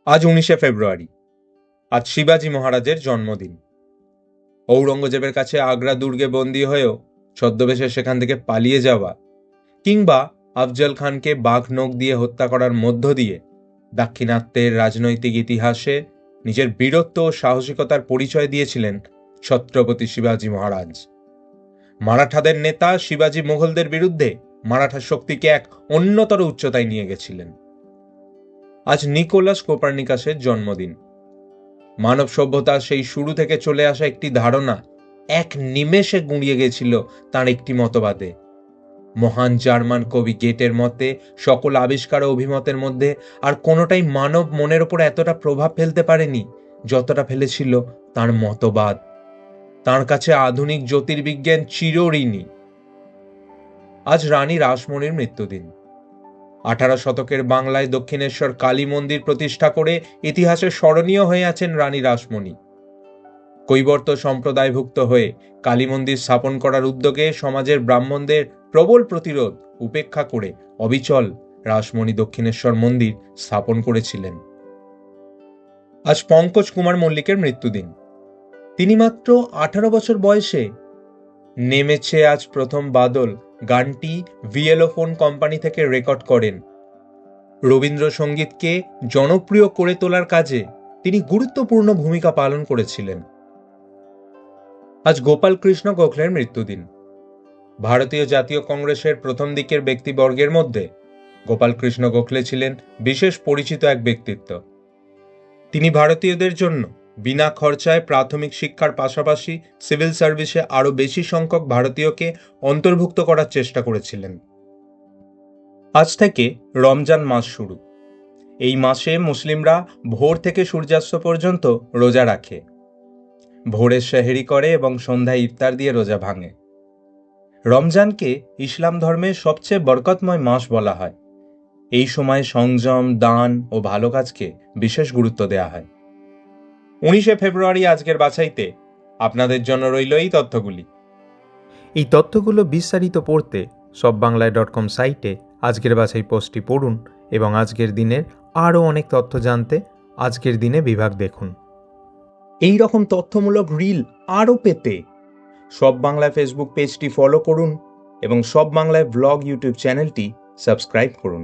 আজ 19শে ফেব্রুয়ারি। আজ শিবাজি মহারাজের জন্মদিন। ঔরঙ্গজেবের কাছে আগ্রা দুর্গে বন্দী হয়েও ছদ্মবেশে সেখান থেকে পালিয়ে যাওয়া, কিংবা আফজল খানকে বাঘ নখ দিয়ে হত্যা করার মধ্য দিয়ে দাক্ষিণাত্যের রাজনৈতিক ইতিহাসে নিজের বীরত্ব ও সাহসিকতার পরিচয় দিয়েছিলেন ছত্রপতি শিবাজি মহারাজ। মারাঠাদের নেতা শিবাজি মুঘলদের বিরুদ্ধে মারাঠা শক্তিকে এক অন্যতর উচ্চতায় নিয়ে গেছিলেন। আজ নিকোলাস কোপার্নিকাসের জন্মদিন। মানব সভ্যতার সেই শুরু থেকে চলে আসা একটি ধারণা এক নিমেষে গুঁড়িয়ে গেছিল তার একটি মতবাদে। মহান জার্মান কবি গেটের মতে সকল আবিষ্কার ও অভিমতের মধ্যে আর কোনোটাই মানব মনের ওপর এতটা প্রভাব ফেলতে পারেনি যতটা ফেলেছিল তার মতবাদ। তার কাছে আধুনিক জ্যোতির্বিজ্ঞান চিরঋণী। আজ রানী রাসমণির মৃত্যুদিন। 18 শতকের বাংলায় দক্ষিণেশ্বর কালী মন্দির প্রতিষ্ঠা করে ইতিহাসে স্মরণীয় হয়ে আছেন রানী রাসমণি। কৈবর্ত সম্প্রদায়ভুক্ত হয়ে কালী মন্দির স্থাপন করার উদ্যোগে সমাজের ব্রাহ্মণদের প্রবল প্রতিরোধ উপেক্ষা করে অবিচল রাসমণি দক্ষিণেশ্বর মন্দির স্থাপন করেছিলেন। আজ পঙ্কজ কুমার মল্লিকের মৃত্যুদিন। তিনি মাত্র 18 বছর বয়সে নেমেছে আজ প্রথম বাদল গানটি ভিয়েলোফোন কোম্পানি থেকে রেকর্ড করেন। রবীন্দ্রসঙ্গীতকে জনপ্রিয় করে তোলার কাজে তিনি গুরুত্বপূর্ণ ভূমিকা পালন করেছিলেন। আজ গোপাল কৃষ্ণ গোখলের মৃত্যুদিন। ভারতীয় জাতীয় কংগ্রেসের প্রথম দিকের ব্যক্তিবর্গের মধ্যে গোপাল কৃষ্ণ গোখলে ছিলেন বিশেষ পরিচিত এক ব্যক্তিত্ব। তিনি ভারতীয়দের জন্য বিনা খরচায় প্রাথমিক শিক্ষার পাশাপাশি সিভিল সার্ভিসে আরও বেশি সংখ্যক ভারতীয়কে অন্তর্ভুক্ত করার চেষ্টা করেছিলেন। আজ থেকে রমজান মাস শুরু। এই মাসে মুসলিমরা ভোর থেকে সূর্যাস্ত পর্যন্ত রোজা রাখে। ভোরের সেহরি করে এবং সন্ধ্যায় ইফতার দিয়ে রোজা ভাঙে। রমজানকে ইসলাম ধর্মের সবচেয়ে বরকতময় মাস বলা হয়। এই সময় সংযম, দান ও ভালো কাজকে বিশেষ গুরুত্ব দেওয়া হয়। 19শে ফেব্রুয়ারি আজকের বাছাইতে আপনাদের জন্য রইল এই তথ্যগুলি। এই তথ্যগুলো বিস্তারিত পড়তে সববাংলায়.com সাইটে আজকের বাছাই পোস্টটি পড়ুন এবং আজকের দিনের আরও অনেক তথ্য জানতে আজকের দিনে বিভাগ দেখুন। এই রকম তথ্যমূলক রিল আরও পেতে সব বাংলা ফেসবুক পেজটি ফলো করুন এবং সব বাংলায় ব্লগ ইউটিউব চ্যানেলটি সাবস্ক্রাইব করুন।